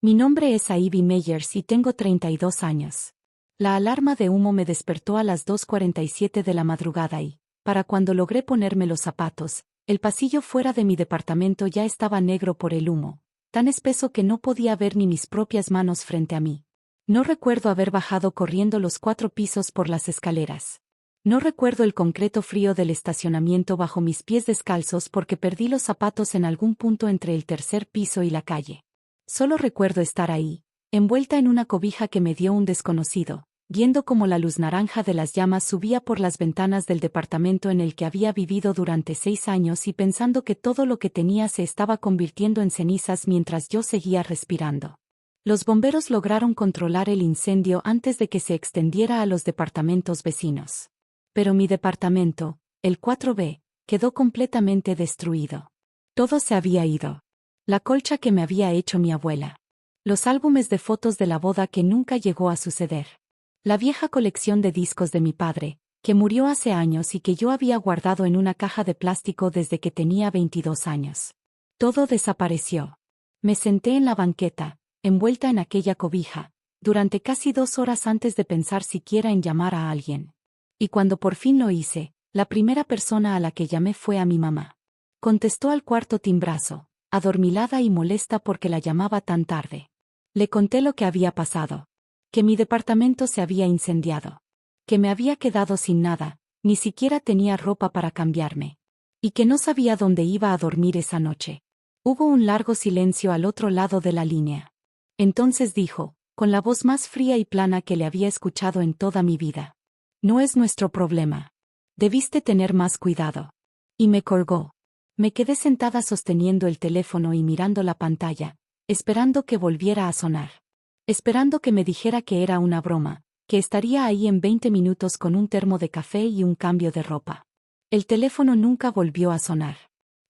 Mi nombre es Ivy Meyers y tengo 32 años. La alarma de humo me despertó a las 2:47 de la madrugada y, para cuando logré ponerme los zapatos, el pasillo fuera de mi departamento ya estaba negro por el humo, tan espeso que no podía ver ni mis propias manos frente a mí. No recuerdo haber bajado corriendo los 4 pisos por las escaleras. No recuerdo el concreto frío del estacionamiento bajo mis pies descalzos porque perdí los zapatos en algún punto entre el tercer piso y la calle. Solo recuerdo estar ahí, envuelta en una cobija que me dio un desconocido, viendo cómo la luz naranja de las llamas subía por las ventanas del departamento en el que había vivido durante 6 años y pensando que todo lo que tenía se estaba convirtiendo en cenizas mientras yo seguía respirando. Los bomberos lograron controlar el incendio antes de que se extendiera a los departamentos vecinos. Pero mi departamento, el 4B, quedó completamente destruido. Todo se había ido. La colcha que me había hecho mi abuela. Los álbumes de fotos de la boda que nunca llegó a suceder. La vieja colección de discos de mi padre, que murió hace años y que yo había guardado en una caja de plástico desde que tenía 22 años. Todo desapareció. Me senté en la banqueta, envuelta en aquella cobija, durante casi 2 horas antes de pensar siquiera en llamar a alguien. Y cuando por fin lo hice, la primera persona a la que llamé fue a mi mamá. Contestó al cuarto timbrazo, adormilada y molesta porque la llamaba tan tarde. Le conté lo que había pasado. Que mi departamento se había incendiado. Que me había quedado sin nada, ni siquiera tenía ropa para cambiarme. Y que no sabía dónde iba a dormir esa noche. Hubo un largo silencio al otro lado de la línea. Entonces dijo, con la voz más fría y plana que le había escuchado en toda mi vida. No es nuestro problema. Debiste tener más cuidado. Y me colgó. Me quedé sentada sosteniendo el teléfono y mirando la pantalla, esperando que volviera a sonar. Esperando que me dijera que era una broma, que estaría ahí en 20 minutos con un termo de café y un cambio de ropa. El teléfono nunca volvió a sonar.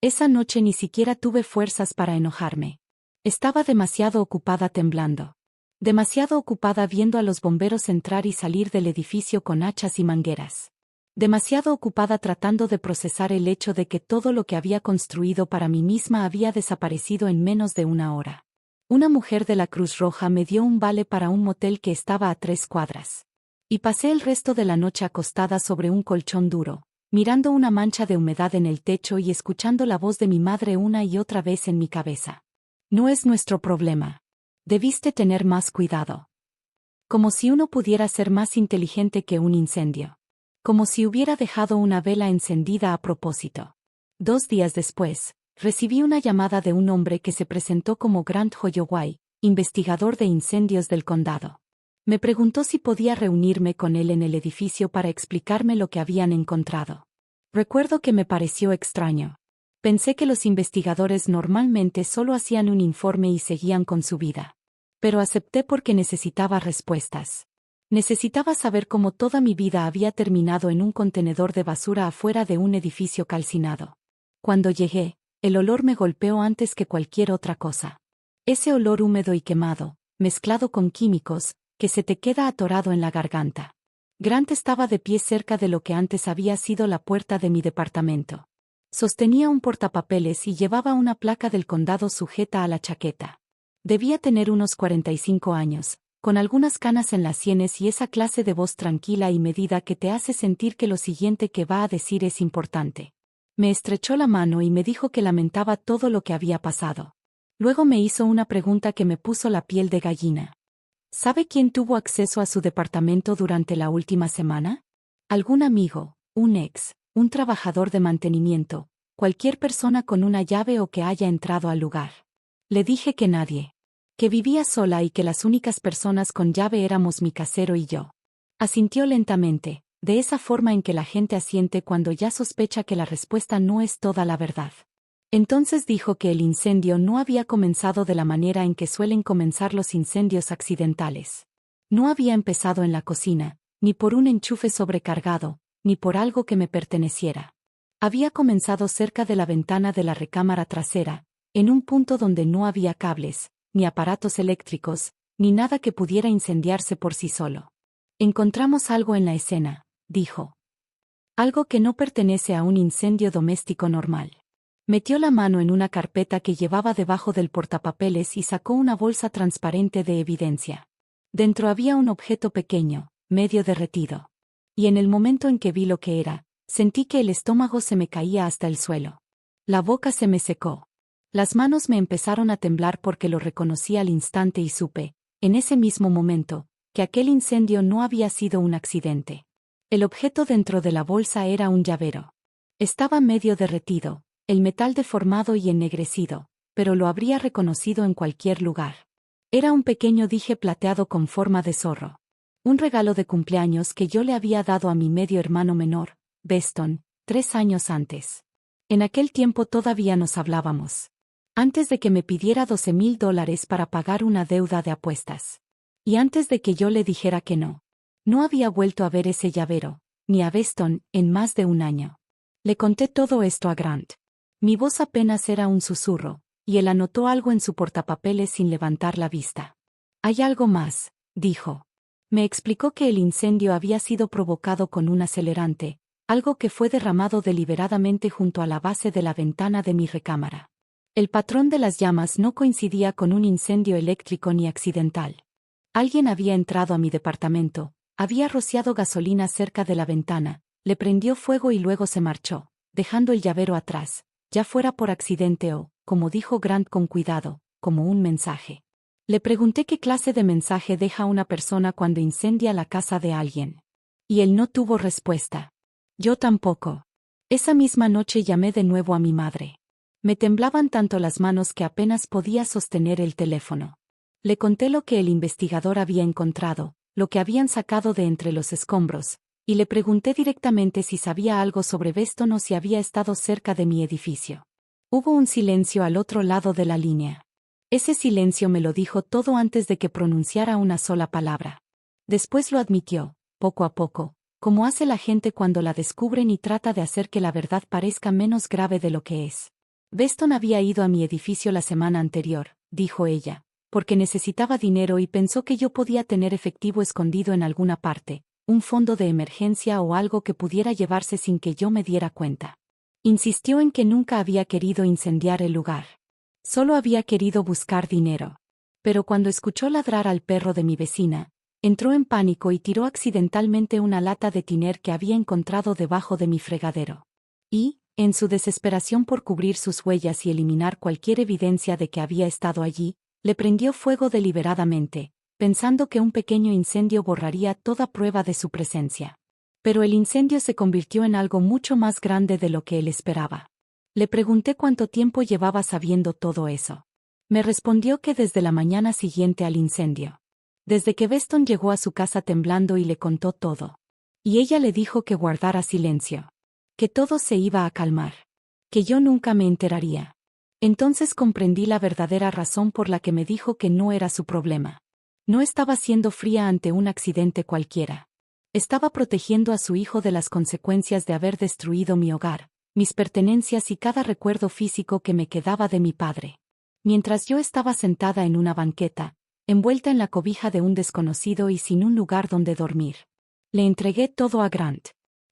Esa noche ni siquiera tuve fuerzas para enojarme. Estaba demasiado ocupada temblando. Demasiado ocupada viendo a los bomberos entrar y salir del edificio con hachas y mangueras. Demasiado ocupada tratando de procesar el hecho de que todo lo que había construido para mí misma había desaparecido en menos de 1 hora. Una mujer de la Cruz Roja me dio un vale para un motel que estaba a 3 cuadras. Y pasé el resto de la noche acostada sobre un colchón duro, mirando una mancha de humedad en el techo y escuchando la voz de mi madre una y otra vez en mi cabeza. No es nuestro problema. Debiste tener más cuidado. Como si uno pudiera ser más inteligente que un incendio. Como si hubiera dejado una vela encendida a propósito. 2 días después, recibí una llamada de un hombre que se presentó como Grant Holloway, investigador de incendios del condado. Me preguntó si podía reunirme con él en el edificio para explicarme lo que habían encontrado. Recuerdo que me pareció extraño. Pensé que los investigadores normalmente solo hacían un informe y seguían con su vida. Pero acepté porque necesitaba respuestas. Necesitaba saber cómo toda mi vida había terminado en un contenedor de basura afuera de un edificio calcinado. Cuando llegué, el olor me golpeó antes que cualquier otra cosa. Ese olor húmedo y quemado, mezclado con químicos, que se te queda atorado en la garganta. Grant estaba de pie cerca de lo que antes había sido la puerta de mi departamento. Sostenía un portapapeles y llevaba una placa del condado sujeta a la chaqueta. Debía tener unos 45 años, con algunas canas en las sienes y esa clase de voz tranquila y medida que te hace sentir que lo siguiente que va a decir es importante. Me estrechó la mano y me dijo que lamentaba todo lo que había pasado. Luego me hizo una pregunta que me puso la piel de gallina. ¿Sabe quién tuvo acceso a su departamento durante la última semana? Algún amigo, un ex, un trabajador de mantenimiento, cualquier persona con una llave o que haya entrado al lugar. Le dije que nadie. Que vivía sola y que las únicas personas con llave éramos mi casero y yo. Asintió lentamente, de esa forma en que la gente asiente cuando ya sospecha que la respuesta no es toda la verdad. Entonces dijo que el incendio no había comenzado de la manera en que suelen comenzar los incendios accidentales. No había empezado en la cocina, ni por un enchufe sobrecargado, ni por algo que me perteneciera. Había comenzado cerca de la ventana de la recámara trasera, en un punto donde no había cables, ni aparatos eléctricos, ni nada que pudiera incendiarse por sí solo. Encontramos algo en la escena, dijo. Algo que no pertenece a un incendio doméstico normal. Metió la mano en una carpeta que llevaba debajo del portapapeles y sacó una bolsa transparente de evidencia. Dentro había un objeto pequeño, medio derretido. Y en el momento en que vi lo que era, sentí que el estómago se me caía hasta el suelo. La boca se me secó. Las manos me empezaron a temblar porque lo reconocí al instante y supe, en ese mismo momento, que aquel incendio no había sido un accidente. El objeto dentro de la bolsa era un llavero. Estaba medio derretido, el metal deformado y ennegrecido, pero lo habría reconocido en cualquier lugar. Era un pequeño dije plateado con forma de zorro. Un regalo de cumpleaños que yo le había dado a mi medio hermano menor, Beston, 3 años antes. En aquel tiempo todavía nos hablábamos. Antes de que me pidiera $12,000 para pagar una deuda de apuestas. Y antes de que yo le dijera que no. No había vuelto a ver ese llavero, ni a Beston, en más de un año. Le conté todo esto a Grant. Mi voz apenas era un susurro, y él anotó algo en su portapapeles sin levantar la vista. «Hay algo más», dijo. Me explicó que el incendio había sido provocado con un acelerante, algo que fue derramado deliberadamente junto a la base de la ventana de mi recámara. El patrón de las llamas no coincidía con un incendio eléctrico ni accidental. Alguien había entrado a mi departamento, había rociado gasolina cerca de la ventana, le prendió fuego y luego se marchó, dejando el llavero atrás, ya fuera por accidente o, como dijo Grant con cuidado, como un mensaje. Le pregunté qué clase de mensaje deja una persona cuando incendia la casa de alguien. Y él no tuvo respuesta. Yo tampoco. Esa misma noche llamé de nuevo a mi madre. Me temblaban tanto las manos que apenas podía sostener el teléfono. Le conté lo que el investigador había encontrado, lo que habían sacado de entre los escombros, y le pregunté directamente si sabía algo sobre Beston o si había estado cerca de mi edificio. Hubo un silencio al otro lado de la línea. Ese silencio me lo dijo todo antes de que pronunciara una sola palabra. Después lo admitió, poco a poco, como hace la gente cuando la descubren y trata de hacer que la verdad parezca menos grave de lo que es. Beston había ido a mi edificio la semana anterior, dijo ella, porque necesitaba dinero y pensó que yo podía tener efectivo escondido en alguna parte, un fondo de emergencia o algo que pudiera llevarse sin que yo me diera cuenta. Insistió en que nunca había querido incendiar el lugar. Solo había querido buscar dinero. Pero cuando escuchó ladrar al perro de mi vecina, entró en pánico y tiró accidentalmente una lata de tiner que había encontrado debajo de mi fregadero. Y, en su desesperación por cubrir sus huellas y eliminar cualquier evidencia de que había estado allí, le prendió fuego deliberadamente, pensando que un pequeño incendio borraría toda prueba de su presencia. Pero el incendio se convirtió en algo mucho más grande de lo que él esperaba. Le pregunté cuánto tiempo llevaba sabiendo todo eso. Me respondió que desde la mañana siguiente al incendio. Desde que Beston llegó a su casa temblando y le contó todo. Y ella le dijo que guardara silencio. Que todo se iba a calmar. Que yo nunca me enteraría. Entonces comprendí la verdadera razón por la que me dijo que no era su problema. No estaba siendo fría ante un accidente cualquiera. Estaba protegiendo a su hijo de las consecuencias de haber destruido mi hogar, mis pertenencias y cada recuerdo físico que me quedaba de mi padre. Mientras yo estaba sentada en una banqueta, envuelta en la cobija de un desconocido y sin un lugar donde dormir. Le entregué todo a Grant.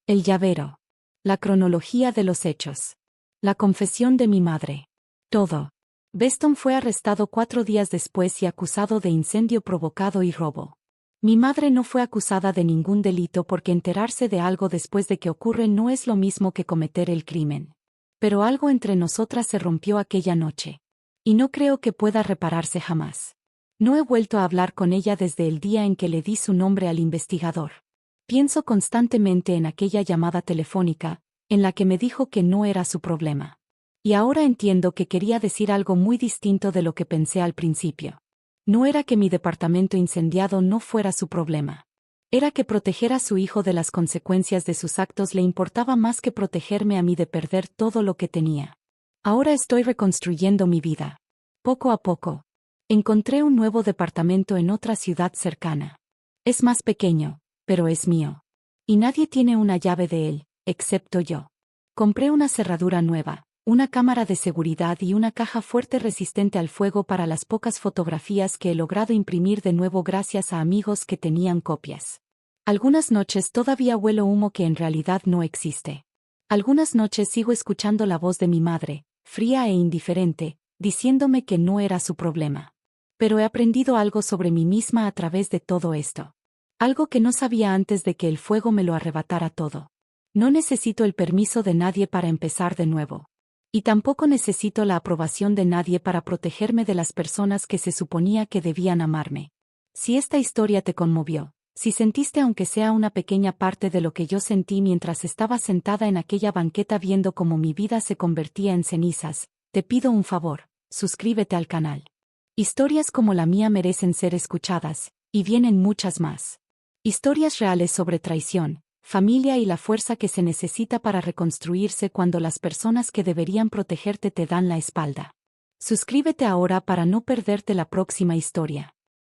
El llavero. La cronología de los hechos. La confesión de mi madre. Todo. Beston fue arrestado 4 días después y acusado de incendio provocado y robo. Mi madre no fue acusada de ningún delito porque enterarse de algo después de que ocurre no es lo mismo que cometer el crimen. Pero algo entre nosotras se rompió aquella noche. Y no creo que pueda repararse jamás. No he vuelto a hablar con ella desde el día en que le di su nombre al investigador. Pienso constantemente en aquella llamada telefónica, en la que me dijo que no era su problema. Y ahora entiendo que quería decir algo muy distinto de lo que pensé al principio. No era que mi departamento incendiado no fuera su problema. Era que proteger a su hijo de las consecuencias de sus actos le importaba más que protegerme a mí de perder todo lo que tenía. Ahora estoy reconstruyendo mi vida. Poco a poco. Encontré un nuevo departamento en otra ciudad cercana. Es más pequeño, pero es mío. Y nadie tiene una llave de él, excepto yo. Compré una cerradura nueva, una cámara de seguridad y una caja fuerte resistente al fuego para las pocas fotografías que he logrado imprimir de nuevo gracias a amigos que tenían copias. Algunas noches todavía huelo humo que en realidad no existe. Algunas noches sigo escuchando la voz de mi madre, fría e indiferente, diciéndome que no era su problema. Pero he aprendido algo sobre mí misma a través de todo esto. Algo que no sabía antes de que el fuego me lo arrebatara todo. No necesito el permiso de nadie para empezar de nuevo. Y tampoco necesito la aprobación de nadie para protegerme de las personas que se suponía que debían amarme. Si esta historia te conmovió, si sentiste aunque sea una pequeña parte de lo que yo sentí mientras estaba sentada en aquella banqueta viendo cómo mi vida se convertía en cenizas, te pido un favor, suscríbete al canal. Historias como la mía merecen ser escuchadas, y vienen muchas más. Historias reales sobre traición, familia y la fuerza que se necesita para reconstruirse cuando las personas que deberían protegerte te dan la espalda. Suscríbete ahora para no perderte la próxima historia.